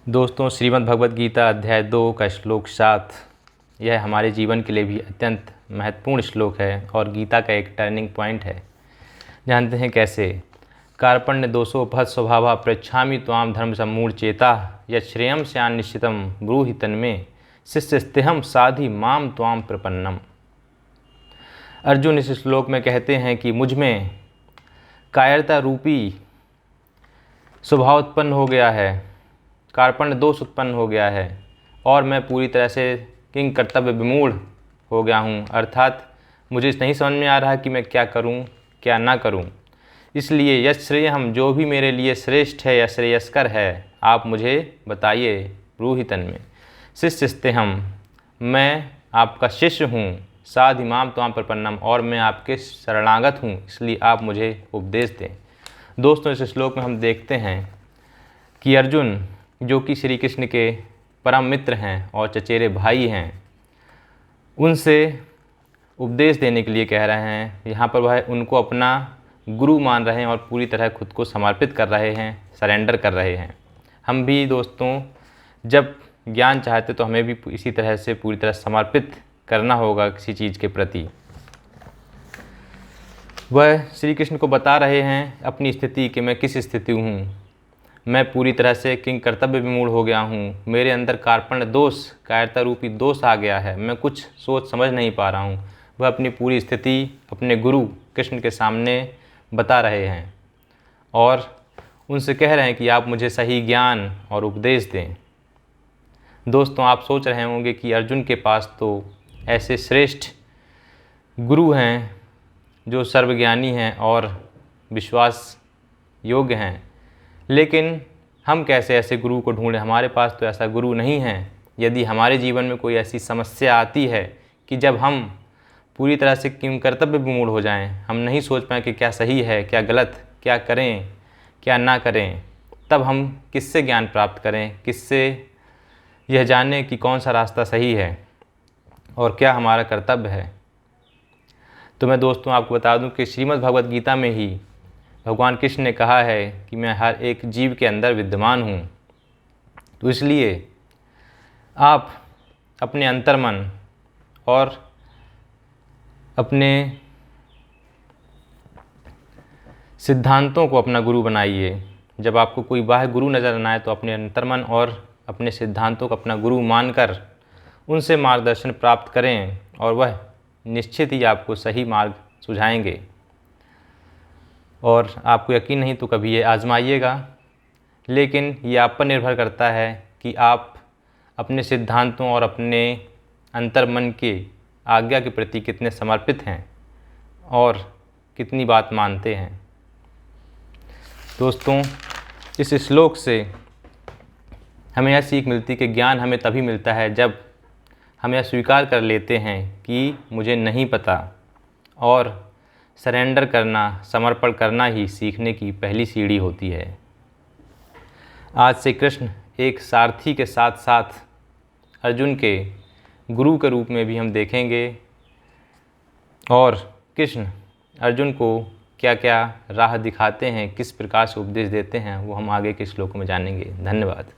दोस्तों, श्रीमद् भगवद गीता अध्याय 2 का श्लोक 7 यह हमारे जीवन के लिए भी अत्यंत महत्वपूर्ण श्लोक है और गीता का एक टर्निंग पॉइंट है। जानते हैं कैसे। कार्पण्य दोषोपहत स्वभावा पृच्छामि त्वाम धर्म सम्मूढ़चेता यच्छ्रेयं स्यान् निश्चितं ब्रूहि तन्मे शिष्यस्तेहं साधि माम त्वाम प्रपन्नम। अर्जुन इस श्लोक में कहते हैं कि मुझ में कायरता रूपी स्वभाव उत्पन्न हो गया है, कार्पण्य दोष उत्पन्न हो गया है और मैं पूरी तरह से किंग कर्तव्य विमूढ़ हो गया हूँ। अर्थात मुझे नहीं समझ में आ रहा कि मैं क्या करूँ क्या ना करूँ। इसलिए यश श्रेय हम जो भी मेरे लिए श्रेष्ठ है या श्रेयस्कर है आप मुझे बताइए। ब्रूहि तन्मे शिष्यस्ते हम, मैं आपका शिष्य हूँ। साध इमाम त्वाम प्रपन्नम, और मैं आपके शरणागत हूँ, इसलिए आप मुझे उपदेश दें। दोस्तों, इस श्लोक में हम देखते हैं कि अर्जुन जो कि श्री कृष्ण के परम मित्र हैं और चचेरे भाई हैं, उनसे उपदेश देने के लिए कह रहे हैं। यहाँ पर वह उनको अपना गुरु मान रहे हैं और पूरी तरह खुद को समर्पित कर रहे हैं, सरेंडर कर रहे हैं। हम भी दोस्तों जब ज्ञान चाहते तो हमें भी इसी तरह से पूरी तरह समर्पित करना होगा किसी चीज़ के प्रति। वह श्री कृष्ण को बता रहे हैं अपनी स्थिति कि मैं किस स्थिति हूँ। मैं पूरी तरह से किंग कर्तव्य विमूढ़ हो गया हूँ। मेरे अंदर कार्पण्य दोष, कायरता रूपी दोष आ गया है। मैं कुछ सोच समझ नहीं पा रहा हूँ। वह अपनी पूरी स्थिति अपने गुरु कृष्ण के सामने बता रहे हैं और उनसे कह रहे हैं कि आप मुझे सही ज्ञान और उपदेश दें। दोस्तों, आप सोच रहे होंगे कि अर्जुन के पास तो ऐसे श्रेष्ठ गुरु हैं जो सर्वज्ञानी हैं और विश्वास योग्य हैं, लेकिन हम कैसे ऐसे गुरु को ढूंढें। हमारे पास तो ऐसा गुरु नहीं है। यदि हमारे जीवन में कोई ऐसी समस्या आती है कि जब हम पूरी तरह से किंग कर्तव्य विमूढ़ हो जाएं, हम नहीं सोच पाएँ कि क्या सही है क्या गलत, क्या करें क्या ना करें, तब हम किससे ज्ञान प्राप्त करें, किससे यह जानें कि कौन सा रास्ता सही है और क्या हमारा कर्तव्य है। तो मैं दोस्तों आपको बता दूं कि श्रीमद् भगवद गीता में ही भगवान कृष्ण ने कहा है कि मैं हर एक जीव के अंदर विद्यमान हूँ। तो इसलिए आप अपने अंतर्मन और अपने सिद्धांतों को अपना गुरु बनाइए। जब आपको कोई बाह्य गुरु नज़र न आए तो अपने अंतर्मन और अपने सिद्धांतों को अपना गुरु मानकर उनसे मार्गदर्शन प्राप्त करें और वह निश्चित ही आपको सही मार्ग सुझाएंगे। और आपको यकीन नहीं तो कभी ये आजमाइएगा, लेकिन ये आप पर निर्भर करता है कि आप अपने सिद्धांतों और अपने अंतर्मन के आज्ञा के प्रति कितने समर्पित हैं और कितनी बात मानते हैं। दोस्तों, इस श्लोक से हमें यह सीख मिलती है कि ज्ञान हमें तभी मिलता है जब हम यह स्वीकार कर लेते हैं कि मुझे नहीं पता, और सरेंडर करना, समर्पण करना ही सीखने की पहली सीढ़ी होती है। आज से कृष्ण एक सारथी के साथ साथ अर्जुन के गुरु के रूप में भी हम देखेंगे और कृष्ण अर्जुन को क्या क्या राह दिखाते हैं, किस प्रकार से उपदेश देते हैं, वो हम आगे के श्लोकों में जानेंगे। धन्यवाद।